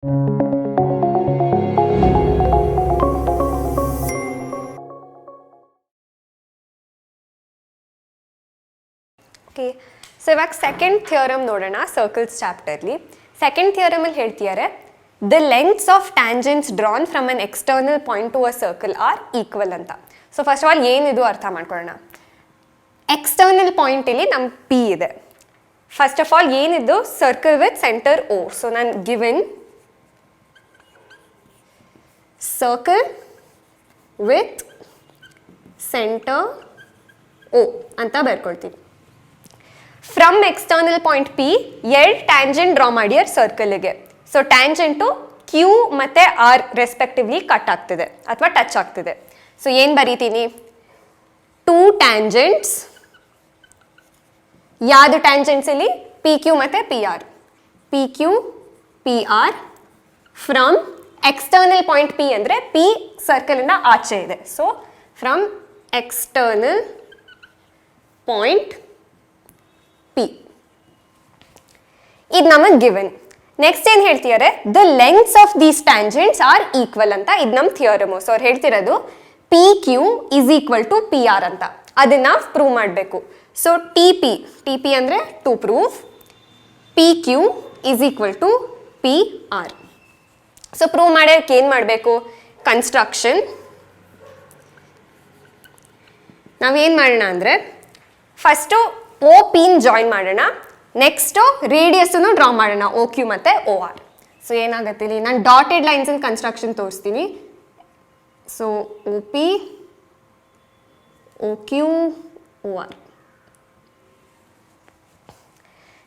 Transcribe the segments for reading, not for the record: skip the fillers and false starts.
Okay, so ಇವಾಗ second theorem ನೋಡೋಣ circles ಚಾಪ್ಟರ್ಲಿ. ಸೆಕೆಂಡ್ ಥಿಯರಮಲ್ಲಿ ಹೇಳ್ತಿದ್ದಾರೆ the lengths of tangents drawn from an external point to a circle are equal ಅಂತ. So first of all ಏನಿದು ಅರ್ಥ ಮಾಡ್ಕೊಳ್ಳೋಣ. ಎಕ್ಸ್ಟರ್ನಲ್ ಪಾಯಿಂಟ್ ಇಲ್ಲಿ ನಮ್ಮ ಪಿ ಇದೆ. ಫಸ್ಟ್ ಆಫ್ ಆಲ್ ಏನಿದು circle with centre O. So ನಾನು given circle with centre O ಅಂತ ಬರ್ಕೊಳ್ತೀವಿ. ಫ್ರಮ್ ಎಕ್ಸ್ಟರ್ನಲ್ ಪಾಯಿಂಟ್ ಪಿ ಎರಡು ಟ್ಯಾಂಜೆಂಟ್ ಡ್ರಾ ಮಾಡಿ ಸರ್ಕಲ್ಗೆ. ಸೊ ಟ್ಯಾಂಜೆಂಟು ಕ್ಯೂ ಮತ್ತು ಆರ್ ರೆಸ್ಪೆಕ್ಟಿವ್ಲಿ ಕಟ್ ಆಗ್ತಿದೆ ಅಥವಾ ಟಚ್ ಆಗ್ತಿದೆ. ಸೊ ಏನು ಬರೀತೀನಿ, ಟೂ ಟ್ಯಾಂಜೆಂಟ್ಸ್. ಯಾವುದು ಟ್ಯಾಂಜೆಂಟ್ಸ್ ಇಲ್ಲಿ ಪಿ ಕ್ಯೂ ಮತ್ತು P R. P Q P R from external point P ಅಂದರೆ ಪಿ ಸರ್ಕಲಿಂದ ಆಚೆ ಇದೆ. So from external point P ಇದು ನಮಗೆ ಗಿವನ್. ನೆಕ್ಸ್ಟ್ ಏನು ಹೇಳ್ತಿದ್ದಾರೆ, the lengths of these tangents are equal ಅಂತ. ಇದು ನಮ್ಮ ಥಿಯರಮು. ಸೊ ಅವ್ರು ಹೇಳ್ತಿರೋದು P Q is equal to P R ಅಂತ. ಅದನ್ನು ಪ್ರೂವ್ ಮಾಡಬೇಕು. ಸೊ ಟಿ ಪಿ ಅಂದರೆ to prove P Q is equal to P R. So prove ಮಾಡೋಕ್ಕೆ ಏನು ಮಾಡಬೇಕು, ಕನ್ಸ್ಟ್ರಕ್ಷನ್. ನಾವೇನು ಮಾಡೋಣ ಅಂದರೆ ಫಸ್ಟು ಓ ಪಿನ್ ಜಾಯಿನ್ ಮಾಡೋಣ. ನೆಕ್ಸ್ಟು ರೇಡಿಯಸ್ಸನ್ನು ಡ್ರಾ ಮಾಡೋಣ, ಓ ಕ್ಯೂ ಮತ್ತು ಓ ಆರ್. ಸೊ ಏನಾಗುತ್ತೆ ಇಲ್ಲಿ ನಾನು ಡಾಟೆಡ್ ಲೈನ್ಸಿನ ಕನ್ಸ್ಟ್ರಕ್ಷನ್ ತೋರಿಸ್ತೀನಿ. So O P O Q O R.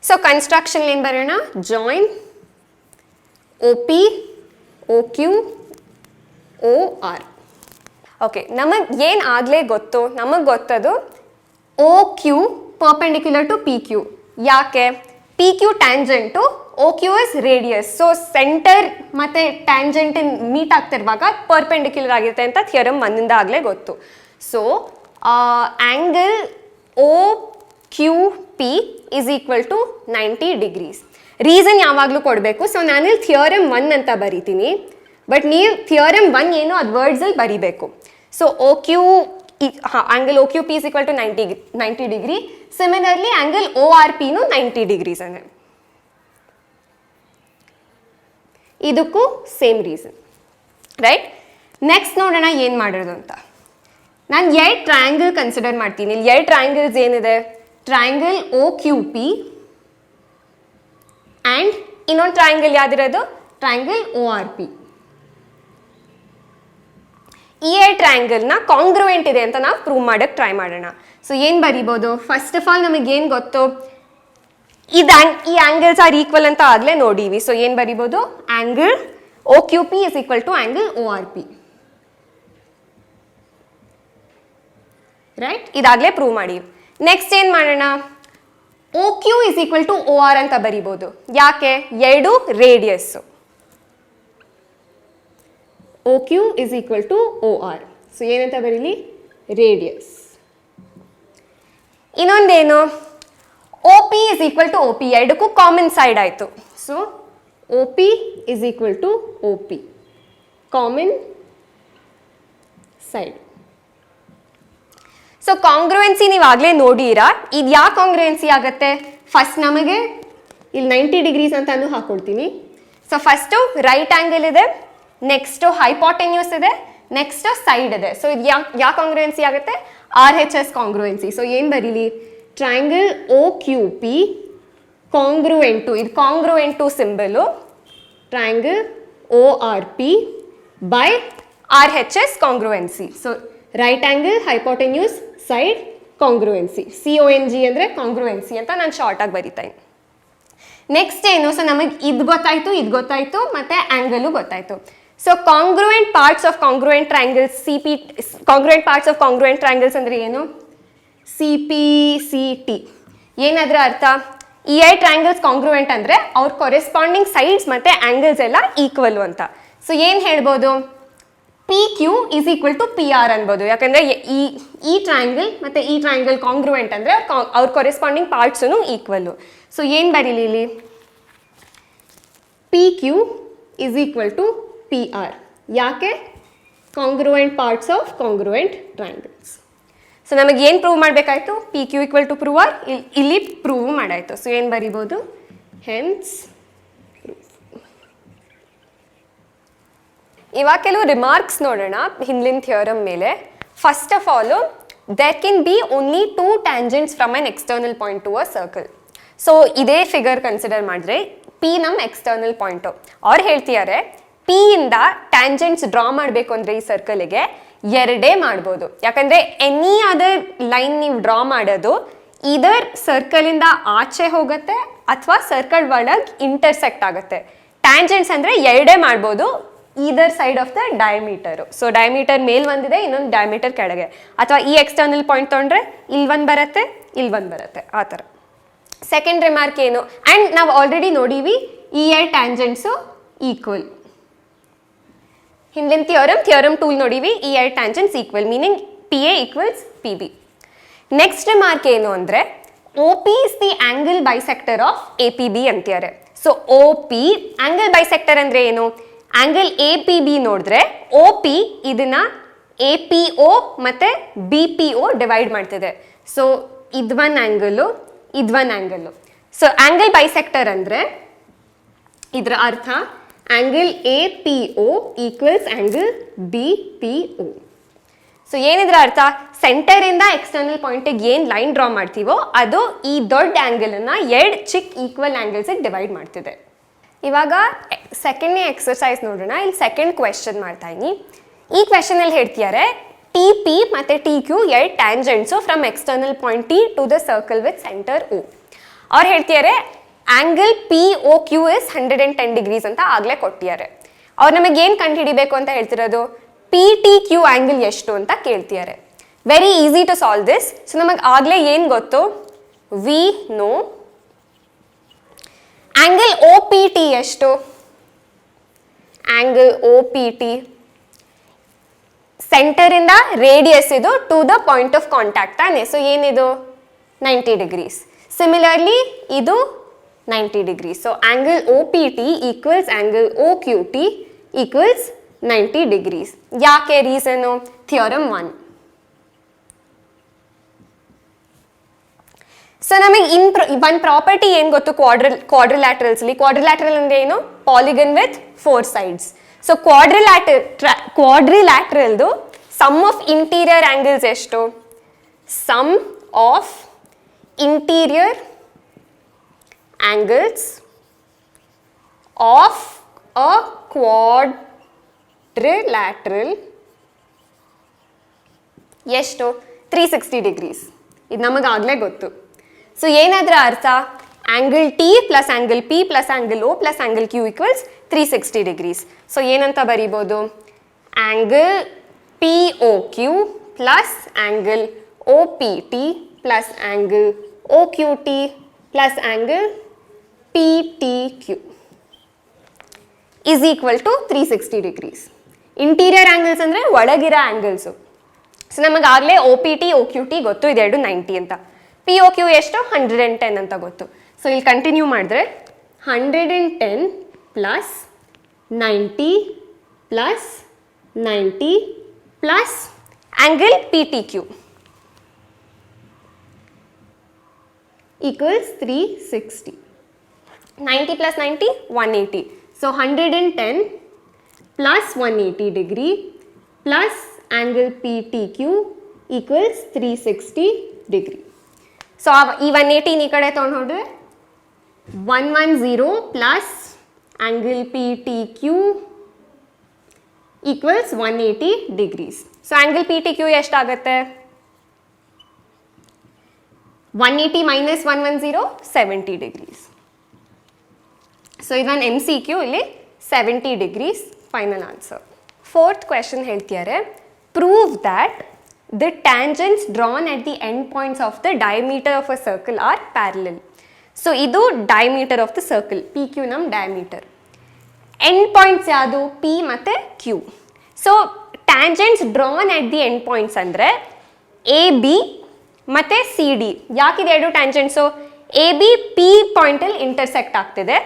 So construction ಏನು ಬರೋಣ, join O P O Q O R. Okay, ನಮಗೆ ಏನು ಆಗಲೇ ಗೊತ್ತು, ನಮಗೆ ಗೊತ್ತದು O Q perpendicular to P Q. ಯಾಕೆ, P Q tangent, O Q is radius. So centre ಮತ್ತು ಟ್ಯಾಂಜೆಂಟ್ ಮೀಟ್ ಆಗ್ತಿರುವಾಗ ಪರ್ಪೆಂಡಿಕ್ಯುಲರ್ ಆಗಿರುತ್ತೆ ಅಂತ ಥಿಯರಮ್ ಒಂದಿಂದ ಆಗಲೇ ಗೊತ್ತು. So angle O Q P is equal to 90 degrees. Reason ಯಾವಾಗಲೂ ಕೊಡಬೇಕು. ಸೊ ನಾನಿಲ್ಲಿ ಥಿಯರಮ್ 1 ಅಂತ ಬರಿತೀನಿ, ಬಟ್ ನೀವು ಥಿಯರಮ್ 1 ಏನು ಅದು ವರ್ಡ್ಸಲ್ಲಿ ಬರಿಬೇಕು. So O Q angle OQP is equal to 90 degree. Similarly, angle ORP nu 90 degrees ane. ಇದಕ್ಕೂ ಸೇಮ್ ರೀಸನ್, ರೈಟ್? ನೆಕ್ಸ್ಟ್ ನೋಡೋಣ ಏನು ಮಾಡೋದು ಅಂತ. ನಾನು ಎರಡು ಟ್ರಯಾಂಗಲ್ ಕನ್ಸಿಡರ್ ಮಾಡ್ತೀನಿ. ಇಲ್ಲಿ ಎರಡು ಟ್ರಯಾಂಗಲ್ಸ್ ಏನಿದೆ, triangle O Q P and ಇನ್ನೊಂದು ಟ್ರಯಾಂಗಲ್ ಯಾವ್ದಿರೋದು, ಟ್ರಯಾಂಗಲ್ ಓ ಆರ್ ಪಿ. ಈ ಎರಡು ಟ್ರಯಾಂಗಲ್ನ ಕಾಂಗ್ರುವೆಂಟ್ ಇದೆ ಅಂತ ನಾವು ಪ್ರೂವ್ ಮಾಡೋಕ್ಕೆ ಟ್ರೈ ಮಾಡೋಣ. ಸೊ ಏನು ಬರಿಬೋದು, ಫಸ್ಟ್ ಆಫ್ ಆಲ್ ನಮಗೇನು ಗೊತ್ತು, ಈ ಆ್ಯಂಗಲ್ಸ್ ಆರ್ ಈಕ್ವಲ್ ಅಂತ ಆಗಲೇ ನೋಡೀವಿ. ಸೊ ಏನು ಬರಿಬೋದು, angle O Q P is equal to angle O R P, right? ಇದಾಗಲೇ ಪ್ರೂವ್ ಮಾಡಿ. ನೆಕ್ಸ್ಟ್ ಏನು ಮಾಡೋಣ, O Q is equal to O R ಅಂತ ಬರಿಬೋದು. ಯಾಕೆ, ಎರಡು radius. O Q is equal to O R. So ಏನಂತ ಬರೀಲಿ, ರೇಡಿಯಸ್. ಇನ್ನೊಂದೇನು, O P is equal to O P. ಎರಡಕ್ಕೂ ಕಾಮನ್ ಸೈಡ್ ಆಯಿತು. So O P is equal to O P, common side. So congruency ನೀವು ಆಗಲೇ ನೋಡಿರಾ. ಇದು ಯಾಕೆ congruency ಆಗುತ್ತೆ, ಫಸ್ಟ್ ನಮಗೆ ಇಲ್ಲಿ 90 ಡಿಗ್ರೀಸ್ ಅಂತಾನು ಹಾಕೊಳ್ತೀನಿ. ಸೊ ಫಸ್ಟು ರೈಟ್ ಆ್ಯಂಗಲ್ ಇದೆ, ನೆಕ್ಸ್ಟು ಹೈಪಾಟೆನ್ಯೂಸ್ ಇದೆ, ನೆಕ್ಸ್ಟ್ ಸೈಡ್ ಇದೆ. ಸೊ ಇದು ಯಾಕೆ ಕಾಂಗ್ರುವೆನ್ಸಿ ಆಗುತ್ತೆ, R H S congruency. So ಏನು ಬರೀಲಿ, triangle O Q P congruent, ಇದು congruent symbol, triangle O R P by R H S congruency. So right angle, hypotenuse, side, congruency. CONG ಅಂದರೆ ಕಾಂಗ್ರುವೆನ್ಸಿ ಅಂತ ನಾನು ಶಾರ್ಟಾಗಿ ಬರಿತೀನಿ. ನೆಕ್ಸ್ಟ್ ಏನು, ಸೊ ನಮಗೆ ಇದು ಗೊತ್ತಾಯಿತು ಮತ್ತು ಆ್ಯಂಗಲು ಗೊತ್ತಾಯಿತು. So congruent parts of congruent triangles, congruent parts of congruent triangles ಅಂದರೆ ಏನು, CPCT. ಏನಾದರೂ ಅರ್ಥ, ಈ ಎರಡು ಟ್ರಯಾಂಗಲ್ಸ್ ಕಾಂಗ್ರುವೆಂಟ್ ಅಂದರೆ ಅವ್ರ ಕೊರೆಸ್ಪಾಂಡಿಂಗ್ ಸೈಡ್ಸ್ ಮತ್ತು ಆ್ಯಂಗಲ್ಸ್ ಎಲ್ಲ ಈಕ್ವಲ್ ಅಂತ. ಸೊ ಏನು ಹೇಳ್ಬೋದು, P Q is equal to P R ಅನ್ಬೋದು. ಯಾಕಂದರೆ ಈ ಟ್ರಯಾಂಗಲ್ ಮತ್ತು ಈ ಟ್ರಯಾಂಗಲ್ ಕಾಂಗ್ರುವೆಂಟ್ ಅಂದರೆ ಅವ್ರ ಕೊರೆಸ್ಪಾಂಡಿಂಗ್ ಪಾರ್ಟ್ಸೂ ಈಕ್ವಲ್ಲು. ಸೊ ಏನು ಬರೀಲಿ ಇಲ್ಲಿ, P Q is equal to P R. ಯಾಕೆ? Congruent parts of congruent triangles. So ನಮಗೆ ಏನು ಪ್ರೂವ್ ಮಾಡಬೇಕಾಯ್ತು? P Q equal to prove R, ಇಲ್ಲಿ ಪ್ರೂವ್ ಮಾಡಾಯಿತು. ಸೊ ಏನು ಬರಿಬೋದು? ಹೆನ್ಸ್ ಇವಾಗ ಕೆಲವು ರಿಮಾರ್ಕ್ಸ್ ನೋಡೋಣ ಹಿಂದಿನ ಥಿಯರಮ್ ಮೇಲೆ. First of all, there can be only 2 tangents from an external point to a circle. So ಇದೇ ಫಿಗರ್ ಕನ್ಸಿಡರ್ ಮಾಡಿದ್ರೆ ಪಿ ನಮ್ಮ ಎಕ್ಸ್ಟರ್ನಲ್ ಪಾಯಿಂಟು. ಅವ್ರು ಹೇಳ್ತಿದ್ದಾರೆ ಪಿ ಇಂದ ಟ್ಯಾಂಜೆಂಟ್ಸ್ ಡ್ರಾ ಮಾಡಬೇಕು ಅಂದರೆ ಈ ಸರ್ಕಲಿಗೆ ಎರಡೇ ಮಾಡ್ಬೋದು. ಯಾಕಂದರೆ ಎನಿ ಅದರ್ ಲೈನ್ ನೀವು ಡ್ರಾ ಮಾಡೋದು ಇದರ್ ಸರ್ಕಲಿಂದ ಆಚೆ ಹೋಗುತ್ತೆ ಅಥವಾ ಸರ್ಕಲ್ ಒಳಗೆ ಇಂಟರ್ಸೆಕ್ಟ್ ಆಗುತ್ತೆ. ಟ್ಯಾಂಜೆಂಟ್ಸ್ ಅಂದರೆ ಎರಡೇ ಮಾಡ್ಬೋದು, either side of the diameter. So diameter ಮೇಲ್ ಒಂದಿದೆ, ಇನ್ನೊಂದು ಡಯಾಮೀಟರ್ ಕೆಳಗೆ. ಅಥವಾ ಈ ಎಕ್ಸ್ಟರ್ನಲ್ ಪಾಯಿಂಟ್ ತೊಗೊಂಡ್ರೆ ಇಲ್ಲಿ ಒಂದು ಬರುತ್ತೆ, ಇಲ್ಲಿ ಒಂದು ಬರುತ್ತೆ, ಆ ಥರ. ಸೆಕೆಂಡ್ ರಿಮಾರ್ಕ್ ಏನು? ಆ್ಯಂಡ್ ನಾವು ಆಲ್ರೆಡಿ ನೋಡೀವಿ ಈ ಎರಡು ಟ್ಯಾಂಜೆಂಟ್ಸು ಈಕ್ವಲ್. ಹಿಂದಿನ ಥಿಯರಮ್ 2 ನೋಡೀವಿ, ಈ ಎರಡು tangents equal, meaning P A equals P B. Next remark ಏನು ಅಂದರೆ O P is the angle bisector of A P B ಅಂತಾರೆ. So O P angle bisector ಅಂದರೆ ಏನು? ಆಂಗಲ್ ಎ ಪಿ ಬಿ ನೋಡಿದ್ರೆ ಒ ಪಿ ಇದನ್ನ A P O ಮತ್ತು B P O divide ಮಾಡ್ತಿದೆ. So ಇದೊಂದು ಆ್ಯಂಗಲು, ಇದೊಂದು ಆ್ಯಂಗಲು. ಸೊ ಆ್ಯಂಗಲ್ ಬೈಸೆಕ್ಟರ್ ಅಂದರೆ ಇದರ ಅರ್ಥ angle A P O equals angle B P O. So ಏನಿದ್ರ ಅರ್ಥ? ಸೆಂಟರಿಂದ ಎಕ್ಸ್ಟರ್ನಲ್ ಪಾಯಿಂಟಿಗೆ ಏನು ಲೈನ್ ಡ್ರಾ ಮಾಡ್ತೀವೋ ಅದು ಈ ದೊಡ್ಡ ಆ್ಯಂಗಲನ್ನು ಎರಡು ಚಿಕ್ಕ ಈಕ್ವಲ್ ಆ್ಯಂಗಲ್ಸಿಗೆ ಡಿವೈಡ್ ಮಾಡ್ತಿದೆ. ಇವಾಗ ಸೆಕೆಂಡ್ನೇ ಎಕ್ಸರ್ಸೈಸ್ ನೋಡೋಣ. ಇಲ್ಲಿ ಸೆಕೆಂಡ್ ಕ್ವೆಶ್ಚನ್ ಮಾಡ್ತಾ ಇದ್ದೀನಿ. ಈ ಕ್ವೆಶ್ಚನಲ್ಲಿ ಹೇಳ್ತಿದ್ದಾರೆ ಟಿ ಪಿ ಮತ್ತು ಟಿ ಕ್ಯೂ ಎರಡು tangents from external point T to the circle with centre O. ಅವ್ರು ಹೇಳ್ತಿದ್ದಾರೆ angle P O Q is 110 degrees ಅಂತ ಆಗಲೇ ಕೊಟ್ಟಿದ್ದಾರೆ. ಅವ್ರು ನಮಗೆ ಏನು ಕಂಡು ಹಿಡಿಬೇಕು ಅಂತ ಹೇಳ್ತಿರೋದು? ಪಿ ಟಿ ಕ್ಯೂ ಆ್ಯಂಗಲ್ ಎಷ್ಟು ಅಂತ ಕೇಳ್ತಿದ್ದಾರೆ. Very easy to solve this. So ನಮಗೆ ಆಗಲೇ ಏನು ಗೊತ್ತು? We know angle O P T ಎಷ್ಟು? ಆ್ಯಂಗಲ್ ಒ ಪಿ ಟಿ ಸೆಂಟರಿಂದ ರೇಡಿಯಸ್ ಇದು to the point of contact ತಾನೆ. ಸೊ ಏನಿದು? 90 ಡಿಗ್ರೀಸ್. ಸಿಮಿಲರ್ಲಿ ಇದು 90 degrees. So angle O P T equals angle O Q T equals 90 degrees. ಯಾಕೆ reason? Theorem 1. So ನಮಗೆ ಒಂದು property ಏನು ಗೊತ್ತು ಕ್ವಾಡ್ರಿಲ್ಯಾಟ್ರಲ್ಸ್ಲಿ? ಕ್ವಾಡ್ರಿಲ್ಯಾಟ್ರಲ್ ಅಂದರೆ ಏನು? Polygon with 4 sides. ಸೊ ಕ್ವಾಡ್ರಿಲ್ಯಾಟ್ರಲ್ದು ಸಮ್ ಆಫ್ ಇಂಟೀರಿಯರ್ ಆ್ಯಂಗಲ್ಸ್ ಎಷ್ಟು? Sum of interior angles of a quadrilateral ಎಷ್ಟು? 360 ಡಿಗ್ರೀಸ್. ಇದು ನಮಗಾಗಲೇ ಗೊತ್ತು. ಸೊ ಏನಾದ್ರ ಅರ್ಥ? Angle T plus angle P plus angle O plus angle Q equals 360 degrees. So ಏನಂತ ಬರೀಬೋದು? Angle P O Q plus angle O P T plus angle O Q T plus angle P T Q is equal to 360 degrees. Interior angles ಅಂದರೆ ಒಳಗಿರೋ angles. So ನಮಗಾಗಲೇ O P T O Q T ಗೊತ್ತು, ಇದೆರಡು 90 ಅಂತ. P O Q ಎಷ್ಟು? 110 ಅಂತ ಗೊತ್ತು. So ಇಲ್ಲಿ ಕಂಟಿನ್ಯೂ ಮಾಡಿದ್ರೆ 110 plus 90 plus 90 plus angle P T Q equals 360. 90 plus 90 180. So 110 plus 180 degree plus angle P T Q equals 360 degree. So ಈ 180 ಈ ಕಡೆ ತೊಗೊಂಡು ಹೋದ್ರೆ 110 plus angle P T Q equals 180 degrees. So angle P T Q ಎಷ್ಟಾಗುತ್ತೆ? 180 minus 110 70 degrees. So ಇದೊಂದು M C Q, ಇಲ್ಲಿ 70 degrees final answer. Fourth question ಹೇಳ್ತಿದ್ದಾರೆ prove that the tangents drawn at the end points of the diameter of a circle are parallel. So ಇದು diameter of the circle, PQ ನಮ್ಮ diameter. End points ಯಾವುದು? P ಮತ್ತು Q. So tangents drawn at the end points ಅಂದರೆ AB ಮತ್ತು CD. ಯಾಕಿದೆ ಎರಡು ಟ್ಯಾಂಜೆಂಟ್ಸು? AB P ಪಾಯಿಂಟಲ್ಲಿ intersect ಆಗ್ತಿದೆ.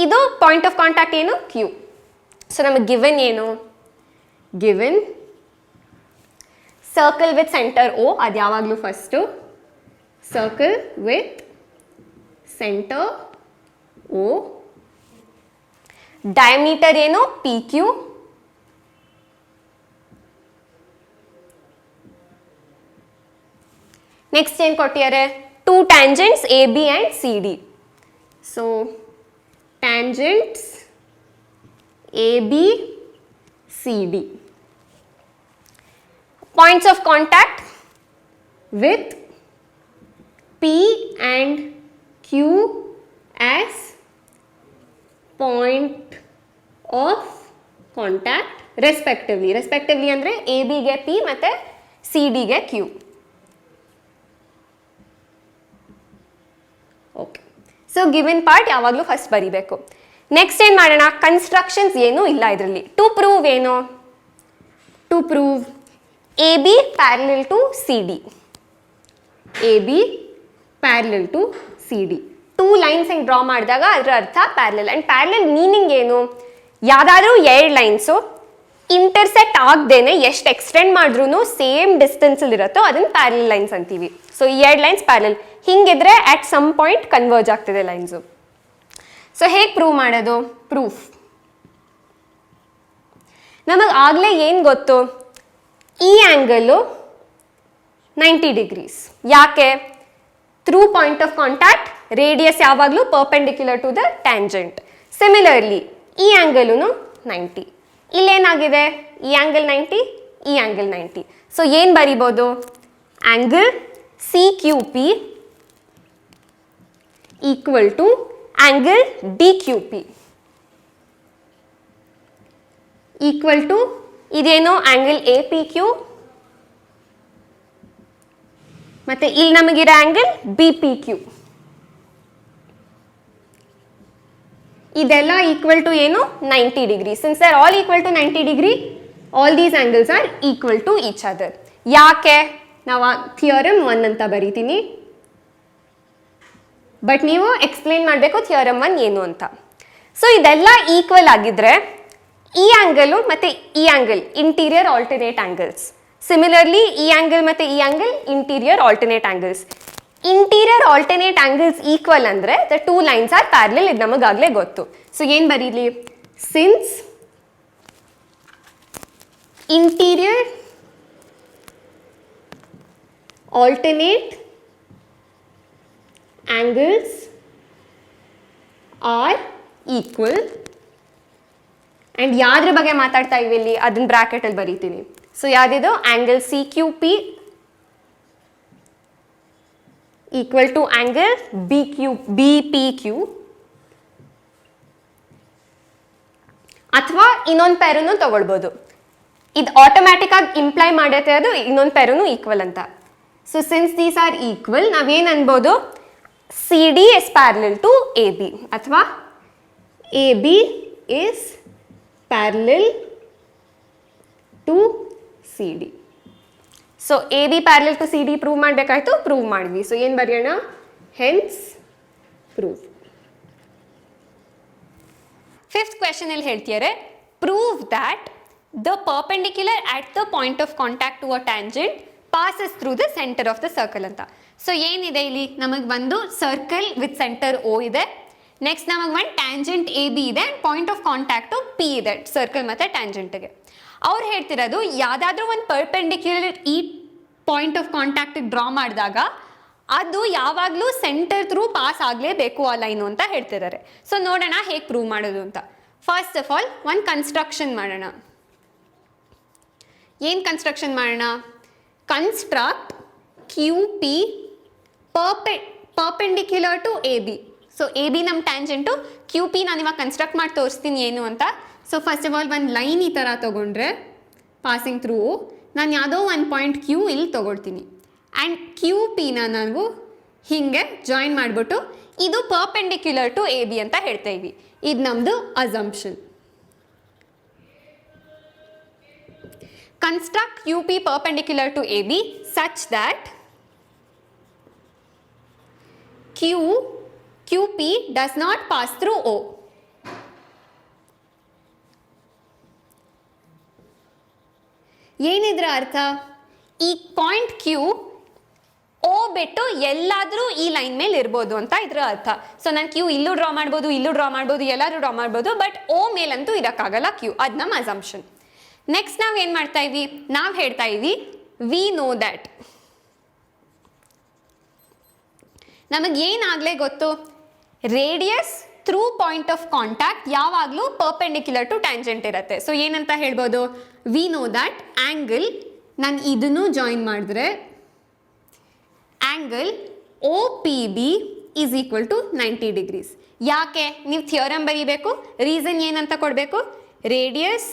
ಇದು point of contact ಏನು? Q. ಸೊ ನಮಗೆ ಗಿವನ್ ಏನು? Given circle with centre O, ಅದು ಯಾವಾಗಲೂ first. Circle with centre O. Diameter ಏನು? PQ. ನೆಕ್ಸ್ಟ್ ಏನು ಕೊಟ್ಟಿದ್ದಾರೆ? 2 tangents AB and CD. So tangents AB, CD. Points of contact with P and Q as point of contact respectively. Respectively ಅಂದರೆ AB ಗೆ P ಮತ್ತು CD ಗೆ Q. Okay, so given part ಯಾವಾಗಲೂ first ಬರೀಬೇಕು. Next ಏನು ಮಾಡೋಣ? Constructions ಏನೂ ಇಲ್ಲ ಇದರಲ್ಲಿ. ಟು ಪ್ರೂವ್ ಏನು? To prove AB parallel to CD. AB parallel to CD. 2 lines ಹೆಂಗೆ ಡ್ರಾ ಮಾಡಿದಾಗ ಅದರ ಅರ್ಥ ಪ್ಯಾರಲಲ್. ಆ್ಯಂಡ್ ಪ್ಯಾರಲಲ್ ಮೀನಿಂಗ್ ಏನು? ಯಾವುದಾದ್ರೂ 2 ಲೈನ್ಸು ಇಂಟರ್ಸೆಕ್ಟ್ ಆಗದೇನೆ ಎಷ್ಟು ಎಕ್ಸ್ಟೆಂಡ್ ಮಾಡಿದ್ರೂ ಸೇಮ್ ಡಿಸ್ಟೆನ್ಸಲ್ಲಿ ಇರುತ್ತೋ ಅದನ್ನು ಪ್ಯಾರಲಲ್ ಲೈನ್ಸ್ ಅಂತೀವಿ. ಸೊ ಈ 2 ಲೈನ್ಸ್ ಪ್ಯಾರಲಲ್ ಹಿಂಗಿದ್ರೆ ಅಟ್ ಸಮ್ ಪಾಯಿಂಟ್ ಕನ್ವರ್ಜ್ ಆಗ್ತಿದೆ ಲೈನ್ಸು. ಸೊ ಹೇಗೆ ಪ್ರೂವ್ ಮಾಡೋದು? ಪ್ರೂಫ್ ನಮಗೆ ಆಗಲೇ ಏನು ಗೊತ್ತು? ಈ ಆ್ಯಂಗಲು 90 ಡಿಗ್ರೀಸ್. ಯಾಕೆ? Through point of contact radius ಯಾವಾಗಲೂ perpendicular to the tangent. Similarly ಈ ಆ್ಯಂಗಲೂ 90. ಇಲ್ಲೇನಾಗಿದೆ? ಈ ಆ್ಯಂಗಲ್ 90, ಈ ಆ್ಯಂಗಲ್ 90. ಸೊ ಏನು ಬರಿಬೋದು? Angle CQP equal to angle DQP equal to ಇದೇನು? ಆ್ಯಂಗಲ್ APQ ಮತ್ತು ಇಲ್ಲಿ ನಮಗಿರೋ ಆ್ಯಂಗಲ್ BPQ. ಇದೆಲ್ಲ ಈಕ್ವಲ್ ಟು ಏನು? 90 degree. Since they are all equal to 90 degree, all these angles are equal to each other. ಯಾಕೆ? ನಾವು ಥಿಯರಮ್ 1 ಅಂತ ಬರೀತೀನಿ, ಬಟ್ ನೀವು ಎಕ್ಸ್ಪ್ಲೇನ್ ಮಾಡಬೇಕು ಥಿಯರಮ್ 1 ಏನು ಅಂತ. ಸೊ ಇದೆಲ್ಲ ಈಕ್ವಲ್ ಆಗಿದ್ರೆ ಈ ಆ್ಯಂಗಲು ಮತ್ತು ಈ angle interior alternate angles. Similarly ಈ ಆ್ಯಂಗಲ್ ಮತ್ತು ಈ angle interior alternate angles. Interior alternate angles equal ಅಂದರೆ ದ 2 ಲೈನ್ಸ್ ಆರ್ ಪ್ಯಾರಲಲ್. ಇದು ನಮಗಾಗಲೇ ಗೊತ್ತು. ಸೊ ಏನು ಬರೀಲಿ? Since interior alternate angles are equal. and ಯಾವ್ದ್ರ ಬಗ್ಗೆ ಮಾತಾಡ್ತಾ ಇವಿ ಇಲ್ಲಿ ಅದನ್ನ ಬ್ರಾಕೆಟ್ ಅಲ್ಲಿ ಬರೀತೀನಿ. ಸೊ ಯಾವ್ದಿದು? Angle CQP equal to angle BPQ. ಅಥವಾ ಇನ್ನೊಂದು ಪೇರನ್ನು ತಗೊಳ್ಬೋದು. ಇದು ಆಟೋಮ್ಯಾಟಿಕ್ ಆಗಿ ಇಂಪ್ಲೈ ಮಾಡುತ್ತೆ ಅದು ಇನ್ನೊಂದು ಪೇರನ್ನು ಈಕ್ವಲ್ ಅಂತ. So since these are equal, ನಾವೇನು ಅನ್ಬೋದು? CD is parallel to AB ಅಥವಾ AB is parallel to CD. So AB parallel to CD prove ಮಾಡಬೇಕಾಯ್ತು, ಪ್ರೂವ್ ಮಾಡಿದ್ವಿ. ಸೊ ಏನು ಬರೆಯೋಣ? Hence prove. 5th ಕ್ವೆಶನ್ ಅಲ್ಲಿ ಹೇಳ್ತಿದ್ದಾರೆ, prove that the perpendicular at the point of contact to a tangent passes through the centre of the circle ಅಂತ. So ಏನಿದೆ ಇಲ್ಲಿ? ನಮಗೆ ಒಂದು ಸರ್ಕಲ್ ವಿತ್ ಸೆಂಟರ್ O ಇದೆ. ನೆಕ್ಸ್ಟ್ ನಮಗೆ ಒಂದು ಟ್ಯಾಂಜೆಂಟ್ AB ಇದೆ. ಪಾಯಿಂಟ್ ಆಫ್ ಕಾಂಟ್ಯಾಕ್ಟು P ಇದೆ ಸರ್ಕಲ್ ಮತ್ತು ಟ್ಯಾಂಜೆಂಟ್ಗೆ. ಅವ್ರು ಹೇಳ್ತಿರೋದು ಯಾವುದಾದ್ರೂ ಒಂದು ಪರ್ಪೆಂಡಿಕ್ಯುಲರ್ ಈ ಪಾಯಿಂಟ್ ಆಫ್ ಕಾಂಟ್ಯಾಕ್ಟಿಗೆ ಡ್ರಾ ಮಾಡಿದಾಗ ಅದು ಯಾವಾಗಲೂ ಸೆಂಟರ್ ಥ್ರೂ ಪಾಸ್ ಆಗಲೇಬೇಕು ಆ ಲೈನು ಅಂತ ಹೇಳ್ತಿದ್ದಾರೆ. ಸೊ ನೋಡೋಣ ಹೇಗೆ ಪ್ರೂವ್ ಮಾಡೋದು ಅಂತ. ಫಸ್ಟ್ ಆಫ್ ಆಲ್ ಒಂದು ಕನ್ಸ್ಟ್ರಕ್ಷನ್ ಮಾಡೋಣ. ಏನು ಕನ್ಸ್ಟ್ರಕ್ಷನ್ ಮಾಡೋಣ? Construct QP perpendicular to AB. So AB ನಮ್ಮ ಟ್ಯಾಂಜೆಂಟು, QP ನಾನು ಇವಾಗ ಕನ್ಸ್ಟ್ರಕ್ಟ್ ಮಾಡಿ ತೋರಿಸ್ತೀನಿ ಏನು ಅಂತ. ಸೊ ಫಸ್ಟ್ ಆಫ್ ಆಲ್ ಒಂದು ಲೈನ್ ಈ ಥರ ತೊಗೊಂಡ್ರೆ ಪಾಸಿಂಗ್ ಥ್ರೂ ನಾನು ಯಾವುದೋ ಒಂದು ಪಾಯಿಂಟ್ Q ಇಲ್ಲಿ ತೊಗೊಳ್ತೀನಿ. ಆ್ಯಂಡ್ QPನ ನಾವು ಹೀಗೆ ಜಾಯಿನ್ ಮಾಡಿಬಿಟ್ಟು ಇದು ಪರ್ಪೆಂಡಿಕ್ಯುಲರ್ ಟು AB ಅಂತ ಹೇಳ್ತಾ ಇದ್ವಿ. ಇದು ನಮ್ಮದು assumption. Construct QP perpendicular to AB such that QP does not pass through O. ಏನಿದ್ರ ಅರ್ಥ? ಈ ಪಾಯಿಂಟ್ ಕ್ಯೂ ಓ ಬಿಟ್ಟು ಎಲ್ಲಾದರೂ ಈ ಲೈನ್ ಮೇಲೆ ಇರ್ಬೋದು ಅಂತ ಇದ್ರ ಅರ್ಥ. ಸೊ ನಾನು ಕ್ಯೂ ಇಲ್ಲೂ ಡ್ರಾ ಮಾಡ್ಬೋದು, ಇಲ್ಲೂ ಡ್ರಾ ಮಾಡ್ಬೋದು, ಎಲ್ಲಾದ್ರೂ ಡ್ರಾ ಮಾಡ್ಬೋದು, ಬಟ್ ಓ ಮೇಲಂತೂ ಇರೋಕ್ಕಾಗಲ್ಲ ಕ್ಯೂ. ಅದು ನಮ್ಮ ಅಸಂಪ್ಷನ್. ನೆಕ್ಸ್ಟ್ ನಾವು ಏನು ಮಾಡ್ತಾ ಇದ್ವಿ? ನಾವು ಹೇಳ್ತಾ ಇದ್ವಿ ವಿ ನೋ ದ್ಯಾಟ್. ನಮಗೇನಾಗಲೇ ಗೊತ್ತು? Radius through point of contact ಯಾವಾಗಲೂ ಪರ್ಪೆಂಡಿಕ್ಯುಲರ್ ಟು ಟ್ಯಾಂಜೆಂಟ್ ಇರುತ್ತೆ. ಸೊ ಏನಂತ ಹೇಳ್ಬೋದು? ವಿ ನೋ ದ್ಯಾಟ್ ಆ್ಯಂಗಲ್, ನಾನು ಇದನ್ನು ಜಾಯಿನ್ ಮಾಡಿದ್ರೆ angle O P B is equal to 90 degrees. ಯಾಕೆ? ನೀವು ಥಿಯರಮ್ ಬರೀಬೇಕು. ರೀಸನ್ ಏನಂತ ಕೊಡಬೇಕು? Radius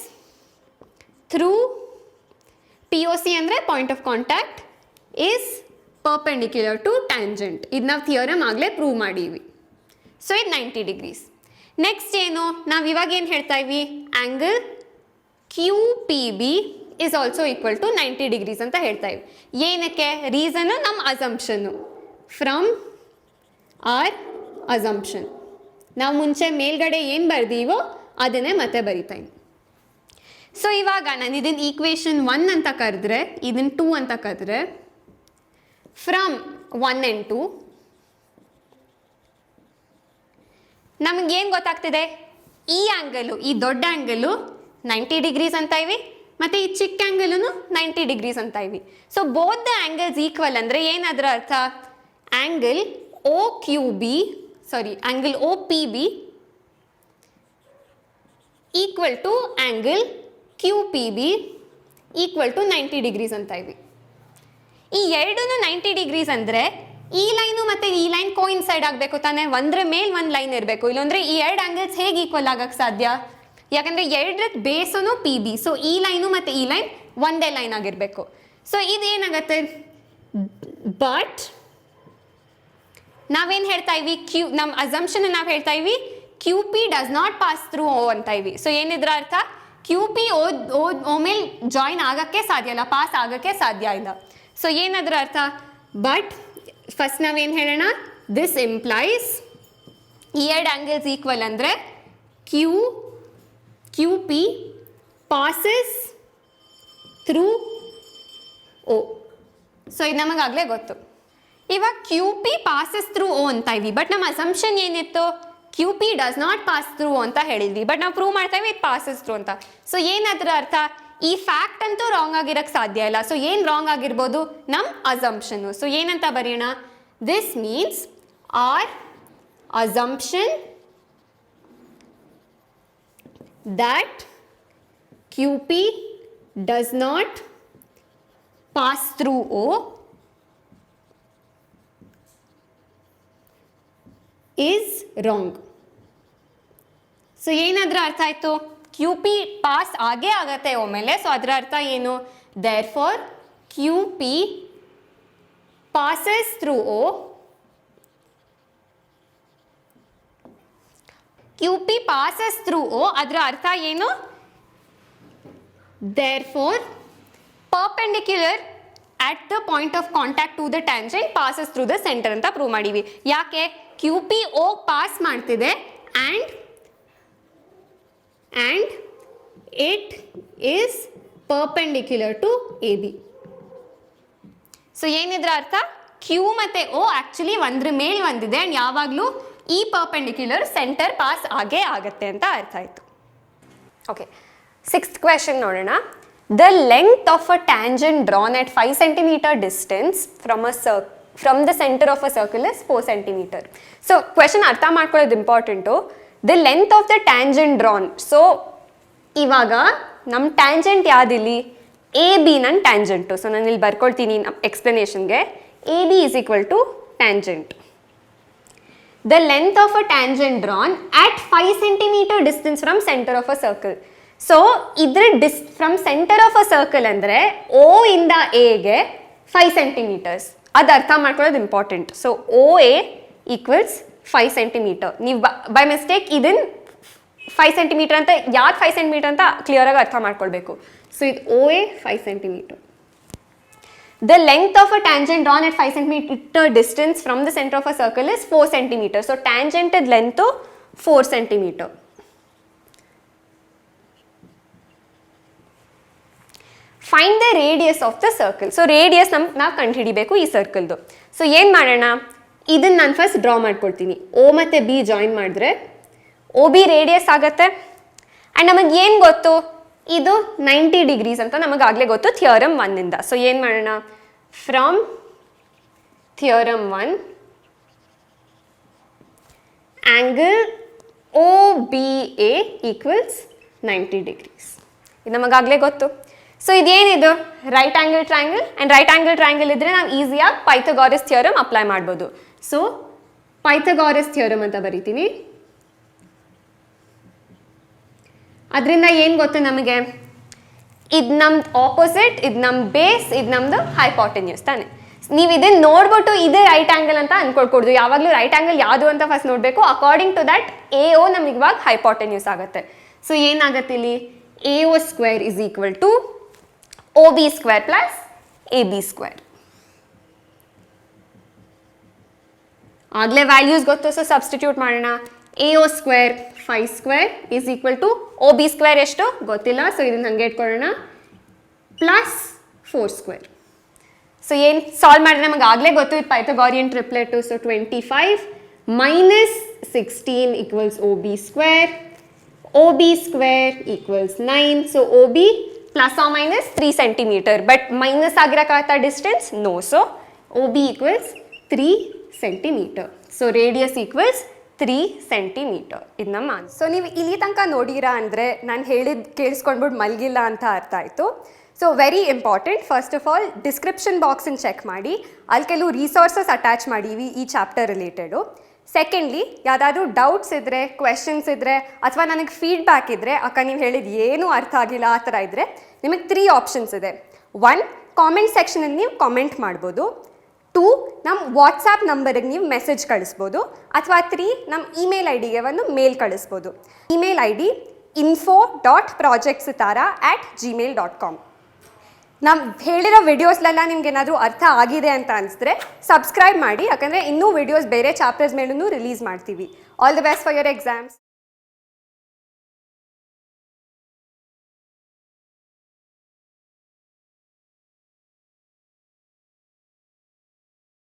through P O C ಅಂದರೆ point of contact is perpendicular to tangent. ಇದು ನಾವು ಥಿಯರಮ್ ಆಗಲೇ ಪ್ರೂವ್ ಮಾಡೀವಿ. ಸೊ ಇದು 90 ಡಿಗ್ರೀಸ್. ನೆಕ್ಸ್ಟ್ ಏನು? ನಾವು ಇವಾಗ ಏನು ಹೇಳ್ತಾ ಇದ್ವಿ? Angle Q P B is also equal to 90 degrees ಅಂತ ಹೇಳ್ತಾ ಇದ್ವಿ. ಏನಕ್ಕೆ? ರೀಸನು ನಮ್ಮ ಅಸಂಪ್ಷನ್ನು. ಫ್ರಮ್ ಆರ್ ಅಸಂಪ್ಷನ್ ನಾವು ಮುಂಚೆ ಮೇಲ್ಗಡೆ ಏನು ಬರ್ದೀವೋ ಅದನ್ನೇ ಮತ್ತೆ ಬರಿತಾ ಇದ್ವಿ. ಸೊ ಇವಾಗ ನಾನು ಇದನ್ನು ಈಕ್ವೇಷನ್ 1 ಅಂತ ಕರೆದ್ರೆ, ಇದನ್ನು 2 ಅಂತ ಕರೆದ್ರೆ, ಫ್ರಮ್ 1 and 2 ನಮಗೇನು ಗೊತ್ತಾಗ್ತಿದೆ? ಈ ಆ್ಯಂಗಲು, ಈ ದೊಡ್ಡ ಆ್ಯಂಗಲು 90 ಡಿಗ್ರೀಸ್ ಅಂತ ಇವಿ, ಮತ್ತು ಈ ಚಿಕ್ಕ ಆ್ಯಂಗಲೂ 90 ಡಿಗ್ರೀಸ್ ಅಂತ ಇವಿ. So both the angles equal ಅಂದರೆ ಏನಾದ್ರ ಅರ್ಥ? Angle O Q B, sorry angle O P B equal to angle Q P B equal to 90 degrees ಅಂತ ಇವಿ. ಈ ಎರಡೂ 90 ಡಿಗ್ರೀಸ್ ಅಂದರೆ ಈ ಲೈನು ಮತ್ತು ಈ ಲೈನ್ ಕೋಇನ್ಸೈಡ್ ಆಗಬೇಕು ತಾನೆ, ಒಂದ್ರ ಮೇಲೆ ಒಂದು ಲೈನ್ ಇರಬೇಕು. ಇಲ್ಲಾಂದರೆ ಈ ಎರಡು ಆ್ಯಂಗಲ್ಸ್ ಹೇಗೆ ಈಕ್ವಲ್ ಆಗಕ್ಕೆ ಸಾಧ್ಯ? ಯಾಕಂದರೆ ಎರಡರದ್ದು ಬೇಸನು ಪಿ ಬಿ. ಸೊ ಈ ಲೈನು ಮತ್ತು ಈ ಲೈನ್ ಒಂದೇ ಲೈನ್ ಆಗಿರಬೇಕು. ಸೊ ಇದೇನಾಗತ್ತೆ? ಬಟ್ ನಾವೇನು ಹೇಳ್ತಾ ಇವಿ? ಕ್ಯೂ, ನಮ್ಮ ಅಸಂಪ್ಷನ್ ನಾವು ಹೇಳ್ತಾ ಇವಿ Q P does not pass through O ಅಂತ ಇವಿ. ಸೊ ಏನಿದ್ರ ಅರ್ಥ? ಕ್ಯೂ ಪಿ ಓ ಮೇಲೆ ಜಾಯಿನ್ ಆಗೋಕ್ಕೆ ಸಾಧ್ಯ ಇಲ್ಲ, ಪಾಸ್ ಆಗೋಕ್ಕೆ ಸಾಧ್ಯ ಇಲ್ಲ. ಸೊ ಏನಾದ್ರ ಅರ್ಥ? ಬಟ್ ಫಸ್ಟ್ ನಾವೇನು ಹೇಳೋಣ? ದಿಸ್ ಇಂಪ್ಲೈಸ್ ಈ ಎರಡು ಆ್ಯಂಗಲ್ಸ್ ಈಕ್ವಲ್ ಅಂದರೆ Q P passes through O. So ಇದು ನಮಗಾಗಲೇ ಗೊತ್ತು. ಇವಾಗ Q P passes through O ಅಂತ ಇವಿ, ಬಟ್ ನಮ್ಮ ಅಸಂಪ್ಷನ್ ಏನಿತ್ತು? Q P does not pass through ಅಂತ ಹೇಳಿದ್ವಿ, ಬಟ್ ನಾವು ಪ್ರೂವ್ ಮಾಡ್ತಾ ಇವಿ ಇದು ಪಾಸಸ್ ಥ್ರೂ ಅಂತ. ಸೊ ಏನಾದ್ರ ಅರ್ಥ? ಈ ಫ್ಯಾಕ್ಟ್ ಅಂತೂ ರಾಂಗ್ ಆಗಿರಕ್ಕೆ ಸಾಧ್ಯ ಇಲ್ಲ. ಸೊ ಏನು ರಾಂಗ್ ಆಗಿರ್ಬೋದು? ನಮ್ಮ ಅಸಂಪ್ಷನ್ನು. ಸೊ ಏನಂತ ಬರೆಯೋಣ? This means our assumption that QP does not pass through O is wrong. So ಏನಾದ್ರ ಅರ್ಥ ಆಯಿತು? ಕ್ಯೂ ಪಿ ಪಾಸ್ ಆಗೇ ಆಗತ್ತೆ ಓ ಮೇಲೆ. ಸೊ ಅದರ ಅರ್ಥ ಏನು? Therefore Q P passes through O, Q P passes through O. ಅದರ ಅರ್ಥ ಏನು? Therefore perpendicular at the point of contact to the tangent passes through the centre ಅಂತ ಪ್ರೂವ್ ಮಾಡೀವಿ. ಯಾಕೆ? ಕ್ಯೂ ಪಿ ಓ ಪಾಸ್ ಮಾಡ್ತಿದೆ and it is perpendicular to A B. So ಏನಿದ್ರ ಅರ್ಥ? Q ಮತ್ತು ಓ ಆ್ಯಕ್ಚುಲಿ ಒಂದ್ರ ಮೇಲೆ ಒಂದಿದೆ ಆ್ಯಂಡ್ ಯಾವಾಗಲೂ ಈ ಪರ್ಪೆಂಡಿಕ್ಯುಲರ್ ಸೆಂಟರ್ ಪಾಸ್ ಆಗೇ ಆಗತ್ತೆ ಅಂತ ಅರ್ಥ ಆಯಿತು. ಓಕೆ, 6th ಕ್ವೆಶನ್ ನೋಡೋಣ. The length of a tangent drawn at 5 centimeter distance from the centre of a circle is 4 centimeter. So question ಅರ್ಥ ಮಾಡ್ಕೊಳ್ಳೋದು important. The length of the tangent drawn. So ಇವಾಗ ನಮ್ಮ ಟ್ಯಾಂಜೆಂಟ್ ಯಾವುದಿಲ್ಲಿ? ಎ ಬಿ ನನ್ನ ಟ್ಯಾಂಜೆಂಟು. So ನಾನು ಇಲ್ಲಿ ಬರ್ಕೊಳ್ತೀನಿ ಎಕ್ಸ್ಪ್ಲನೇಷನ್ಗೆ. A B is equal to tangent. The length of a tangent drawn at 5 centimeter distance from center of a circle. So, idra from center of a circle andre O inda A ge 5 centimeters. Ad artha ಮಾಡ್ಕೊಳ್ಳೋದು important. So, OA equals 5 centimeter. ನೀವು by mistake ಇದನ್ನ 5 centimeter ಅಂತ ಯಾರು 5 centimeter ಅಂತ clear ಆಗಿ ಅರ್ಥ ಮಾಡ್ಕೊಳ್ಬೇಕು. So, ಇದು OA 5 centimeter. The length of a tangent drawn at 5 centimeter distance from the center of a circle is 4 centimeter. So, tangent length 4 centimeter. Find the radius of the circle. So radius ನಾವು ಕಂಡುಹಿಡಿಬೇಕು ಈ ಸರ್ಕಲ್ದು. So ಏನು ಮಾಡೋಣ, ಇದನ್ನು ನಾನು first draw ಮಾಡ್ಕೊಳ್ತೀನಿ. O ಮತ್ತು B join ಮಾಡಿದ್ರೆ OB ರೇಡಿಯಸ್ ಆಗುತ್ತೆ. ಆ್ಯಂಡ್ ನಮಗೆ ಏನು ಗೊತ್ತು, ಇದು 90 ಡಿಗ್ರೀಸ್ ಅಂತ ನಮಗಾಗಲೇ ಗೊತ್ತು ಥಿಯರಮ್ 1ಇಂದ. ಸೊ ಏನು ಮಾಡೋಣ, from theorem 1 angle OBA equals 90 degrees. ಇದು ನಮಗಾಗಲೇ ಗೊತ್ತು. ಸೊ ಇದೇನಿದು right angle triangle. And right angle triangle ಇದ್ದರೆ ನಾವು ಈಸಿಯಾಗಿ ಪೈಥಾಗೋರಸ್ ಥಿಯರಮ್ ಅಪ್ಲೈ ಮಾಡ್ಬೋದು. ಸೊ ಪೈಥಾಗೋರಸ್ ಥಿಯರಮ್ ಅಂತ ಬರಿತೀನಿ. ಅದರಿಂದ ಏನು ಗೊತ್ತು ನಮಗೆ, ಇದು ನಮ್ದು ಆಪೋಸಿಟ್, ಇದು ನಮ್ಮ ಬೇಸ್, ಇದು ನಮ್ಮದು ಹೈಪೋಟೆನ್ಯೂಸ್ ತಾನೆ. ನೀವು ಇದನ್ನು ನೋಡ್ಬಿಟ್ಟು ಇದೇ ರೈಟ್ ಆ್ಯಂಗಲ್ ಅಂತ ಅನ್ಕೊಳ್ಕೊಡ್ದು. ಯಾವಾಗಲೂ ರೈಟ್ ಆ್ಯಂಗಲ್ ಯಾವುದು ಅಂತ ಫಸ್ಟ್ ನೋಡಬೇಕು. ಅಕಾರ್ಡಿಂಗ್ ಟು ದಟ್ AO ನಮಗೆ ಇವಾಗ ಹೈಪೋಟೆನ್ಯೂಸ್ ಆಗುತ್ತೆ. ಸೊ ಏನಾಗುತ್ತೆ ಇಲ್ಲಿ, AO square is equal to OB square plus AB square. ಆಗಲೇ ವ್ಯಾಲ್ಯೂಸ್ ಗೊತ್ತು, ಸೊ ಸಬ್ಸ್ಟಿಟ್ಯೂಟ್ ಮಾಡೋಣ. AO square 5 square is equal to OB square ಎಷ್ಟು ಗೊತ್ತಿಲ್ಲ, ಸೊ ಇದನ್ನು ಹಂಗೆ ಇಟ್ಕೊಳ್ಳೋಣ, ಪ್ಲಸ್ 4 ಸ್ಕ್ವೇರ್. ಸೊ ಏನು ಸಾಲ್ವ್ ಮಾಡಿದ್ರೆ ನಮಗೆ ಆಗಲೇ ಗೊತ್ತು ಇದು Pythagorean triplet. So 25 minus 16 equals OB square. OB square equals 9. So OB plus R minus 3 centimetre, but minus ಆಗಿರಕ್ಕಾಗತ್ತಾ distance? No. So OB equals 3 centimetre. So radius equals 3 centimetre. ಇದು ನಮ್ಮ answer. So ನೀವು ಇಲ್ಲಿ ತನಕ ನೋಡಿರಾ ಅಂದರೆ ನಾನು ಹೇಳಿದ್ದು ಕೇಳಿಸ್ಕೊಂಡ್ಬಿಟ್ಟು ಮಲಗಿಲ್ಲ ಅಂತ ಅರ್ಥ ಆಯಿತು. So very important, first of all description ಬಾಕ್ಸನ್ನು ಚೆಕ್ ಮಾಡಿ, ಅಲ್ಲಿ ಕೆಲವು ರಿಸೋರ್ಸಸ್ ಅಟ್ಯಾಚ್ ಮಾಡೀವಿ ಈ ಚಾಪ್ಟರ್ ರಿಲೇಟೆಡು. ಸೆಕೆಂಡ್ಲಿ, ಯಾವುದಾದ್ರೂ ಡೌಟ್ಸ್ ಇದ್ದರೆ, ಕ್ವೆಶನ್ಸ್ ಇದ್ದರೆ, ಅಥವಾ ನನಗೆ ಫೀಡ್ಬ್ಯಾಕ್ ಇದ್ದರೆ, ಅಕ್ಕ ನೀವು ಹೇಳಿದ್ದು ಏನೂ ಅರ್ಥ ಆಗಿಲ್ಲ ಆ ಥರ ಇದ್ದರೆ, ನಿಮಗೆ 3 ಆಪ್ಷನ್ಸ್ ಇದೆ. 1, ಕಾಮೆಂಟ್ ಸೆಕ್ಷನಲ್ಲಿ ನೀವು ಕಾಮೆಂಟ್ ಮಾಡ್ಬೋದು. 2, ನಮ್ಮ ವಾಟ್ಸಾಪ್ ನಂಬರಿಗೆ ನೀವು ಮೆಸೇಜ್ ಕಳಿಸ್ಬೋದು. ಅಥವಾ 3, ನಮ್ಮ ಇಮೇಲ್ ಐಡಿಗೆ ಒಂದು ಮೇಲ್ ಕಳಿಸ್ಬೋದು. Email I D info.projectsitara@gmail.com. ನಾವು ಹೇಳಿರೋ ವಿಡಿಯೋಸ್ಲೆಲ್ಲ ನಿಮ್ಗೆ ಏನಾದರೂ ಅರ್ಥ ಆಗಿದೆ ಅಂತ ಅನಿಸಿದ್ರೆ ಸಬ್ಸ್ಕ್ರೈಬ್ ಮಾಡಿ, ಯಾಕಂದರೆ ಇನ್ನೂ ವಿಡಿಯೋಸ್ ಬೇರೆ ಚಾಪ್ಟರ್ಸ್ ಮೇಲೂ ರಿಲೀಸ್ ಮಾಡ್ತೀವಿ. All the best for your exams.